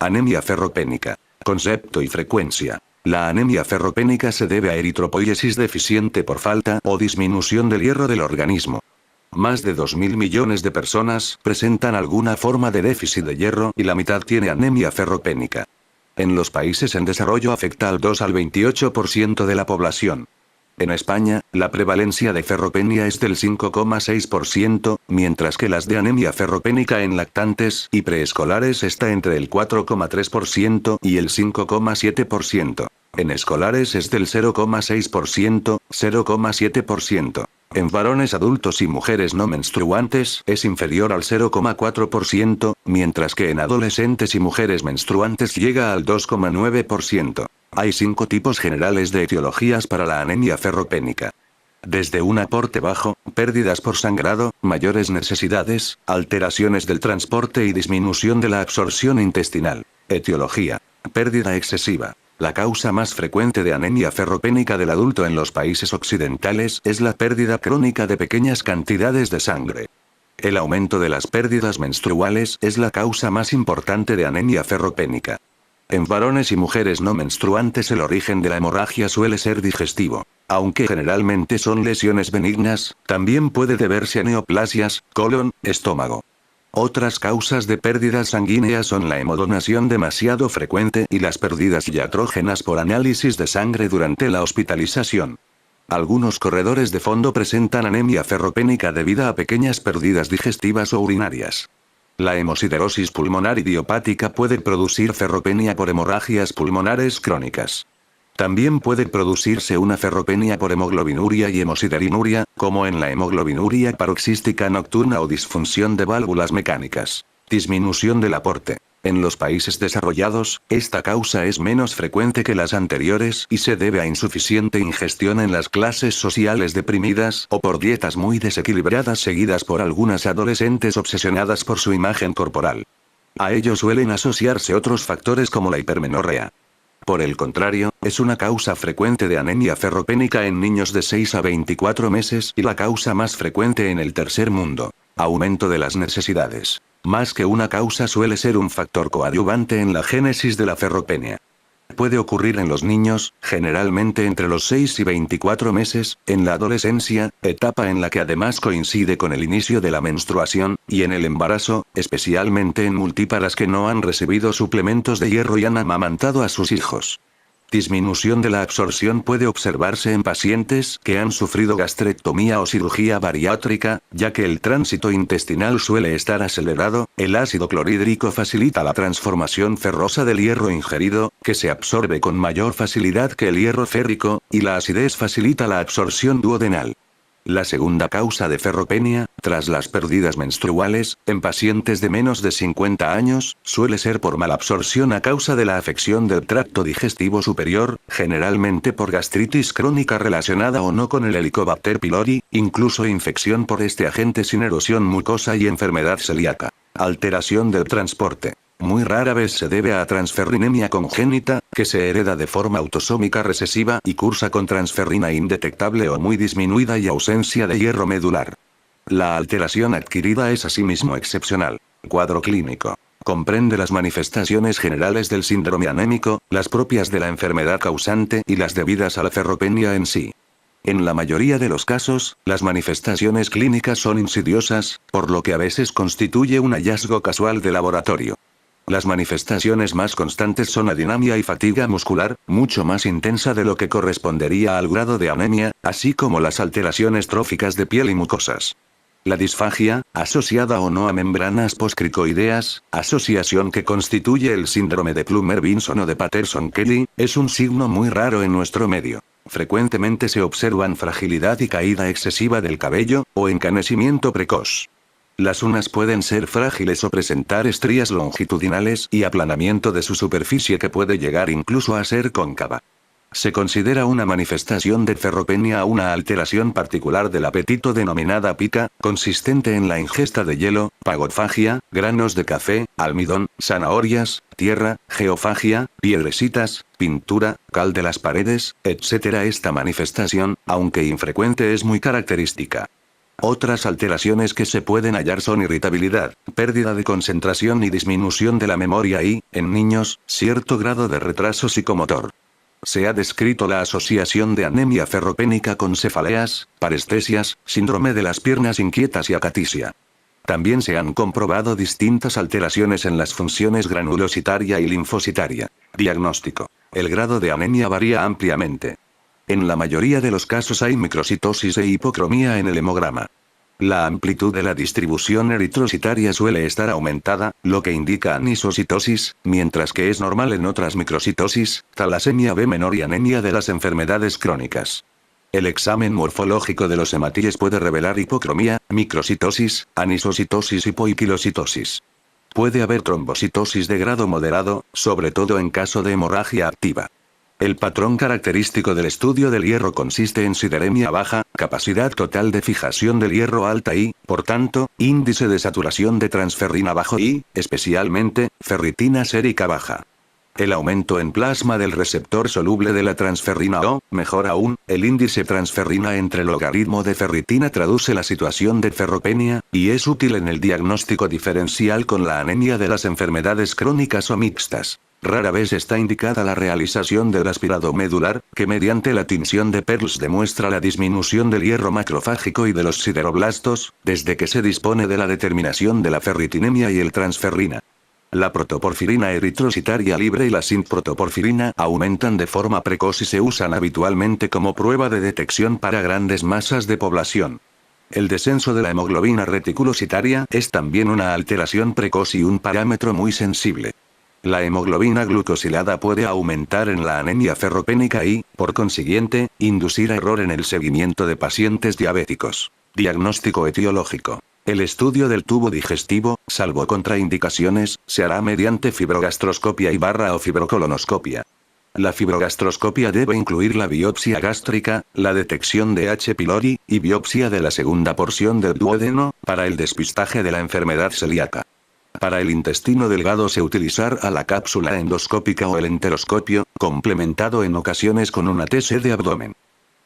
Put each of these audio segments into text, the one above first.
Anemia ferropénica. Concepto y frecuencia. La anemia ferropénica se debe a eritropoiesis deficiente por falta o disminución del hierro del organismo. Más de 2.000 millones de personas presentan alguna forma de déficit de hierro y la mitad tiene anemia ferropénica. En los países en desarrollo afecta al 2 al 28% de la población. En España, la prevalencia de ferropenia es del 5,6%, mientras que las de anemia ferropénica en lactantes y preescolares está entre el 4,3% y el 5,7%. En escolares es del 0,6%, 0,7%. En varones adultos y mujeres no menstruantes es inferior al 0,4%, mientras que en adolescentes y mujeres menstruantes llega al 2,9%. Hay 5 tipos generales de etiologías para la anemia ferropénica. Desde un aporte bajo, pérdidas por sangrado, mayores necesidades, alteraciones del transporte y disminución de la absorción intestinal. Etiología. Pérdida excesiva. La causa más frecuente de anemia ferropénica del adulto en los países occidentales es la pérdida crónica de pequeñas cantidades de sangre. El aumento de las pérdidas menstruales es la causa más importante de anemia ferropénica. En varones y mujeres no menstruantes el origen de la hemorragia suele ser digestivo. Aunque generalmente son lesiones benignas, también puede deberse a neoplasias, colon, estómago. Otras causas de pérdidas sanguíneas son la hemodonación demasiado frecuente y las pérdidas iatrógenas por análisis de sangre durante la hospitalización. Algunos corredores de fondo presentan anemia ferropénica debido a pequeñas pérdidas digestivas o urinarias. La hemosiderosis pulmonar idiopática puede producir ferropenia por hemorragias pulmonares crónicas. También puede producirse una ferropenia por hemoglobinuria y hemosiderinuria, como en la hemoglobinuria paroxística nocturna o disfunción de válvulas mecánicas. Disminución del aporte. En los países desarrollados, esta causa es menos frecuente que las anteriores y se debe a insuficiente ingestión en las clases sociales deprimidas o por dietas muy desequilibradas seguidas por algunas adolescentes obsesionadas por su imagen corporal. A ello suelen asociarse otros factores como la hipermenorrea. Por el contrario, es una causa frecuente de anemia ferropénica en niños de 6 a 24 meses y la causa más frecuente en el tercer mundo. Aumento de las necesidades. Más que una causa suele ser un factor coadyuvante en la génesis de la ferropenia. Puede ocurrir en los niños, generalmente entre los 6 y 24 meses, en la adolescencia, etapa en la que además coincide con el inicio de la menstruación, y en el embarazo, especialmente en multíparas que no han recibido suplementos de hierro y han amamantado a sus hijos. Disminución de la absorción puede observarse en pacientes que han sufrido gastrectomía o cirugía bariátrica, ya que el tránsito intestinal suele estar acelerado. El ácido clorhídrico facilita la transformación ferrosa del hierro ingerido, que se absorbe con mayor facilidad que el hierro férrico, y la acidez facilita la absorción duodenal. La segunda causa de ferropenia, tras las pérdidas menstruales, en pacientes de menos de 50 años, suele ser por malabsorción a causa de la afección del tracto digestivo superior, generalmente por gastritis crónica relacionada o no con el Helicobacter pylori, incluso infección por este agente sin erosión mucosa y enfermedad celíaca. Alteración del transporte. Muy rara vez se debe a transferrinemia congénita, que se hereda de forma autosómica recesiva y cursa con transferrina indetectable o muy disminuida y ausencia de hierro medular. La alteración adquirida es asimismo excepcional. Cuadro clínico. Comprende las manifestaciones generales del síndrome anémico, las propias de la enfermedad causante y las debidas a la ferropenia en sí. En la mayoría de los casos, las manifestaciones clínicas son insidiosas, por lo que a veces constituye un hallazgo casual de laboratorio. Las manifestaciones más constantes son adinamia y fatiga muscular, mucho más intensa de lo que correspondería al grado de anemia, así como las alteraciones tróficas de piel y mucosas. La disfagia, asociada o no a membranas postcricoideas, asociación que constituye el síndrome de Plummer-Vinson o de Patterson-Kelly, es un signo muy raro en nuestro medio. Frecuentemente se observan fragilidad y caída excesiva del cabello, o encanecimiento precoz. Las uñas pueden ser frágiles o presentar estrías longitudinales y aplanamiento de su superficie que puede llegar incluso a ser cóncava. Se considera una manifestación de ferropenia una alteración particular del apetito denominada pica, consistente en la ingesta de hielo, pagofagia, granos de café, almidón, zanahorias, tierra, geofagia, piedrecitas, pintura, cal de las paredes, etc. Esta manifestación, aunque infrecuente, es muy característica. Otras alteraciones que se pueden hallar son irritabilidad, pérdida de concentración y disminución de la memoria y, en niños, cierto grado de retraso psicomotor. Se ha descrito la asociación de anemia ferropénica con cefaleas, parestesias, síndrome de las piernas inquietas y acatisia. También se han comprobado distintas alteraciones en las funciones granulocitaria y linfocitaria. Diagnóstico. El grado de anemia varía ampliamente. En la mayoría de los casos hay microcitosis e hipocromía en el hemograma. La amplitud de la distribución eritrocitaria suele estar aumentada, lo que indica anisocitosis, mientras que es normal en otras microcitosis, talasemia B menor y anemia de las enfermedades crónicas. El examen morfológico de los hematíes puede revelar hipocromía, microcitosis, anisocitosis y poiquilocitosis. Puede haber trombocitosis de grado moderado, sobre todo en caso de hemorragia activa. El patrón característico del estudio del hierro consiste en sideremia baja, capacidad total de fijación del hierro alta y, por tanto, índice de saturación de transferrina bajo y, especialmente, ferritina sérica baja. El aumento en plasma del receptor soluble de la transferrina o, mejor aún, el índice transferrina entre logaritmo de ferritina traduce la situación de ferropenia, y es útil en el diagnóstico diferencial con la anemia de las enfermedades crónicas o mixtas. Rara vez está indicada la realización del aspirado medular, que mediante la tinción de Pearls demuestra la disminución del hierro macrofágico y de los sideroblastos, desde que se dispone de la determinación de la ferritinemia y el transferrina. La protoporfirina eritrocitaria libre y la sintprotoporfirina aumentan de forma precoz y se usan habitualmente como prueba de detección para grandes masas de población. El descenso de la hemoglobina reticulocitaria es también una alteración precoz y un parámetro muy sensible. La hemoglobina glucosilada puede aumentar en la anemia ferropénica y, por consiguiente, inducir error en el seguimiento de pacientes diabéticos. Diagnóstico etiológico. El estudio del tubo digestivo, salvo contraindicaciones, se hará mediante fibrogastroscopia o fibrocolonoscopia. La fibrogastroscopia debe incluir la biopsia gástrica, la detección de H. pylori, y biopsia de la segunda porción del duodeno, para el despistaje de la enfermedad celíaca. Para el intestino delgado se utilizará la cápsula endoscópica o el enteroscopio, complementado en ocasiones con una TC de abdomen.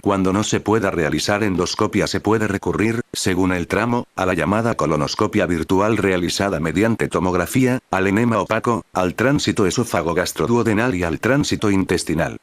Cuando no se pueda realizar endoscopia se puede recurrir, según el tramo, a la llamada colonoscopia virtual realizada mediante tomografía, al enema opaco, al tránsito esófago-gastroduodenal y al tránsito intestinal.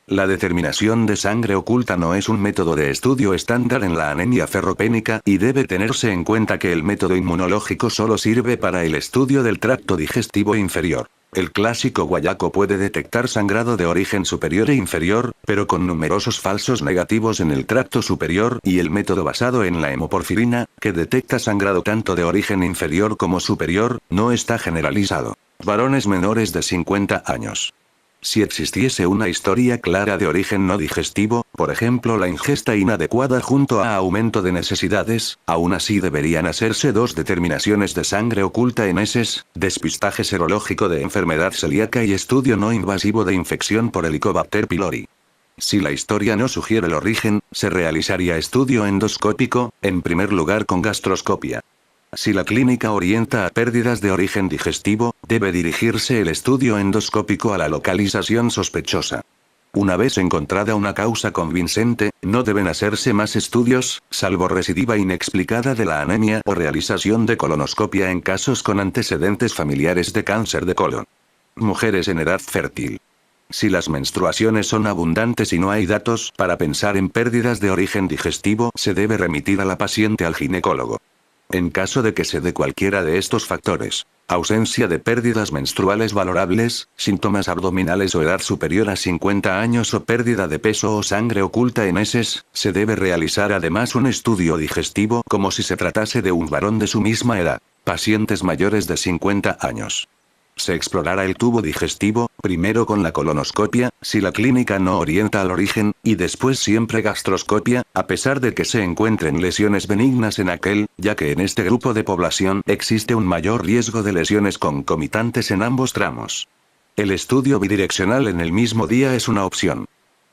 La determinación de sangre oculta no es un método de estudio estándar en la anemia ferropénica y debe tenerse en cuenta que el método inmunológico solo sirve para el estudio del tracto digestivo inferior. El clásico guayaco puede detectar sangrado de origen superior e inferior, pero con numerosos falsos negativos en el tracto superior, y el método basado en la hemoporfirina, que detecta sangrado tanto de origen inferior como superior, no está generalizado. Varones menores de 50 años. Si existiese una historia clara de origen no digestivo, por ejemplo la ingesta inadecuada junto a aumento de necesidades, aún así deberían hacerse dos determinaciones de sangre oculta en heces, despistaje serológico de enfermedad celíaca y estudio no invasivo de infección por Helicobacter pylori. Si la historia no sugiere el origen, se realizaría estudio endoscópico, en primer lugar con gastroscopia. Si la clínica orienta a pérdidas de origen digestivo, debe dirigirse el estudio endoscópico a la localización sospechosa. Una vez encontrada una causa convincente, no deben hacerse más estudios, salvo recidiva inexplicada de la anemia o realización de colonoscopia en casos con antecedentes familiares de cáncer de colon. Mujeres en edad fértil. Si las menstruaciones son abundantes y no hay datos para pensar en pérdidas de origen digestivo, se debe remitir a la paciente al ginecólogo. En caso de que se dé cualquiera de estos factores, ausencia de pérdidas menstruales valorables, síntomas abdominales o edad superior a 50 años o pérdida de peso o sangre oculta en heces, se debe realizar además un estudio digestivo como si se tratase de un varón de su misma edad. Pacientes mayores de 50 años. Se explorará el tubo digestivo, primero con la colonoscopia, si la clínica no orienta al origen, y después siempre gastroscopia, a pesar de que se encuentren lesiones benignas en aquel, ya que en este grupo de población existe un mayor riesgo de lesiones concomitantes en ambos tramos. El estudio bidireccional en el mismo día es una opción.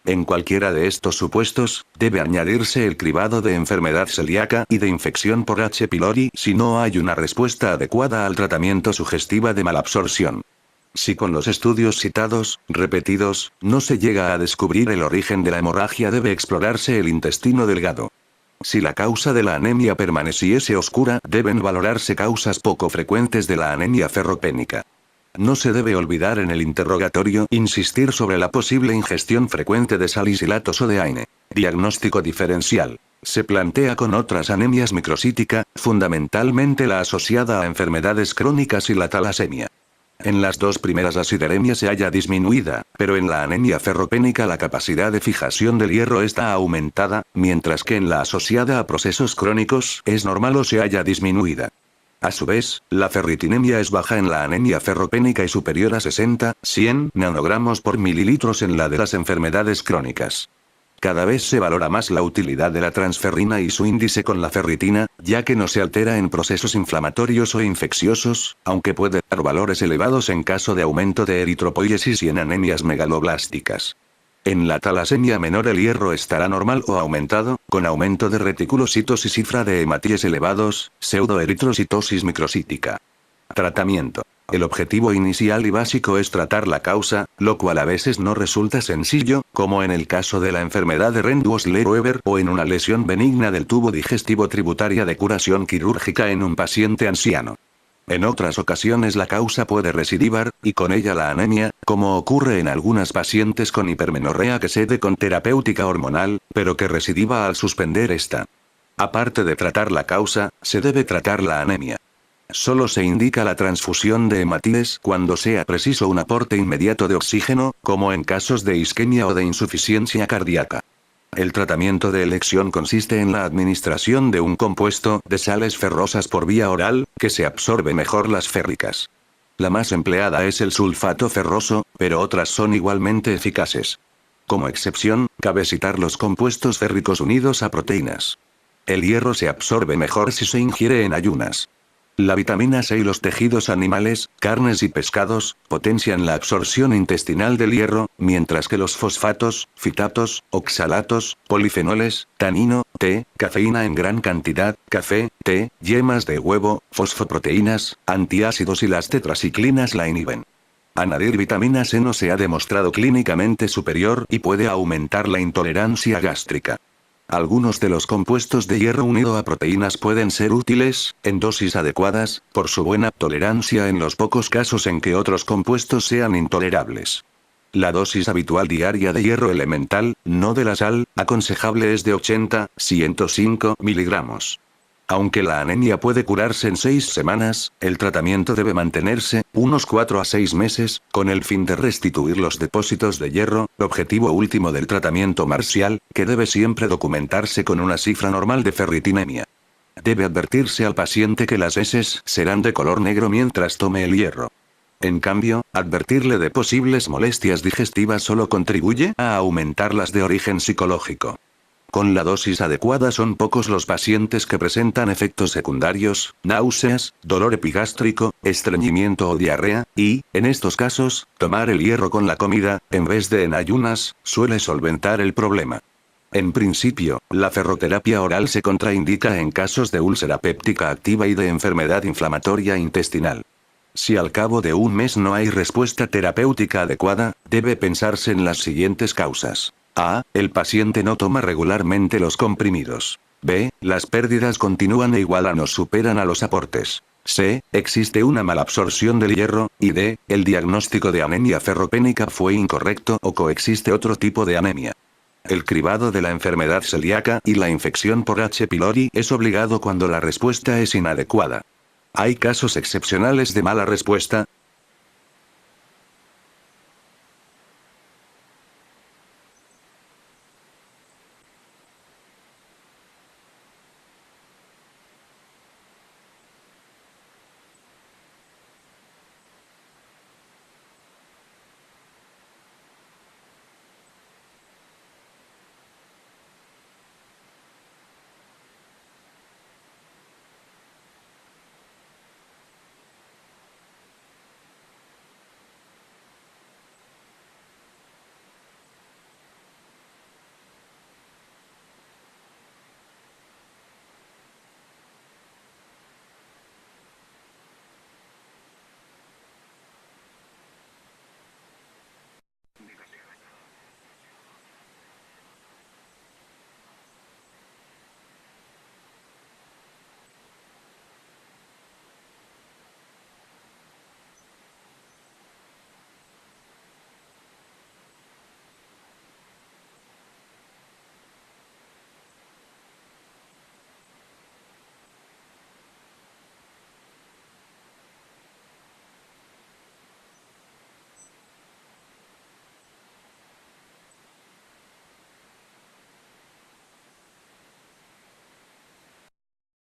En cualquiera de estos supuestos, debe añadirse el cribado de enfermedad celíaca y de infección por H. pylori si no hay una respuesta adecuada al tratamiento sugestiva de malabsorción. Si con los estudios citados, repetidos, no se llega a descubrir el origen de la hemorragia, debe explorarse el intestino delgado. Si la causa de la anemia permaneciese oscura, deben valorarse causas poco frecuentes de la anemia ferropénica. No se debe olvidar en el interrogatorio insistir sobre la posible ingestión frecuente de salicilatos o de AINE. Diagnóstico diferencial. Se plantea con otras anemias microcítica, fundamentalmente la asociada a enfermedades crónicas y la talasemia. En las dos primeras la sideremia se halla disminuida, pero en la anemia ferropénica la capacidad de fijación del hierro está aumentada, mientras que en la asociada a procesos crónicos es normal o se halla disminuida. A su vez, la ferritinemia es baja en la anemia ferropénica y superior a 60-100 nanogramos por mililitros en la de las enfermedades crónicas. Cada vez se valora más la utilidad de la transferrina y su índice con la ferritina, ya que no se altera en procesos inflamatorios o infecciosos, aunque puede dar valores elevados en caso de aumento de eritropoiesis y en anemias megaloblásticas. En la talasemia menor el hierro estará normal o aumentado, con aumento de reticulocitos y cifra de hematíes elevados, pseudoeritrocitosis microcítica. Tratamiento. El objetivo inicial y básico es tratar la causa, lo cual a veces no resulta sencillo, como en el caso de la enfermedad de Rendus-Leber o en una lesión benigna del tubo digestivo tributaria de curación quirúrgica en un paciente anciano. En otras ocasiones la causa puede recidivar, y con ella la anemia, como ocurre en algunas pacientes con hipermenorrea que cede con terapéutica hormonal, pero que recidiva al suspender esta. Aparte de tratar la causa, se debe tratar la anemia. Solo se indica la transfusión de hematíes cuando sea preciso un aporte inmediato de oxígeno, como en casos de isquemia o de insuficiencia cardíaca. El tratamiento de elección consiste en la administración de un compuesto de sales ferrosas por vía oral, que se absorbe mejor las férricas. La más empleada es el sulfato ferroso, pero otras son igualmente eficaces. Como excepción, cabe citar los compuestos férricos unidos a proteínas. El hierro se absorbe mejor si se ingiere en ayunas. La vitamina C y los tejidos animales, carnes y pescados, potencian la absorción intestinal del hierro, mientras que los fosfatos, fitatos, oxalatos, polifenoles, tanino, té, cafeína en gran cantidad, café, té, yemas de huevo, fosfoproteínas, antiácidos y las tetraciclinas la inhiben. Añadir vitamina C no se ha demostrado clínicamente superior y puede aumentar la intolerancia gástrica. Algunos de los compuestos de hierro unido a proteínas pueden ser útiles, en dosis adecuadas, por su buena tolerancia en los pocos casos en que otros compuestos sean intolerables. La dosis habitual diaria de hierro elemental, no de la sal, aconsejable es de 80-105 miligramos. Aunque la anemia puede curarse en 6 semanas, el tratamiento debe mantenerse, unos 4 a 6 meses, con el fin de restituir los depósitos de hierro, objetivo último del tratamiento marcial, que debe siempre documentarse con una cifra normal de ferritinemia. Debe advertirse al paciente que las heces serán de color negro mientras tome el hierro. En cambio, advertirle de posibles molestias digestivas solo contribuye a aumentarlas de origen psicológico. Con la dosis adecuada son pocos los pacientes que presentan efectos secundarios, náuseas, dolor epigástrico, estreñimiento o diarrea, y, en estos casos, tomar el hierro con la comida, en vez de en ayunas, suele solventar el problema. En principio, la ferroterapia oral se contraindica en casos de úlcera péptica activa y de enfermedad inflamatoria intestinal. Si al cabo de un mes no hay respuesta terapéutica adecuada, debe pensarse en las siguientes causas. A. El paciente no toma regularmente los comprimidos. B. Las pérdidas continúan e igualan o superan a los aportes. C. Existe una malabsorción del hierro, y D. El diagnóstico de anemia ferropénica fue incorrecto o coexiste otro tipo de anemia. El cribado de la enfermedad celíaca y la infección por H. pylori es obligado cuando la respuesta es inadecuada. Hay casos excepcionales de mala respuesta,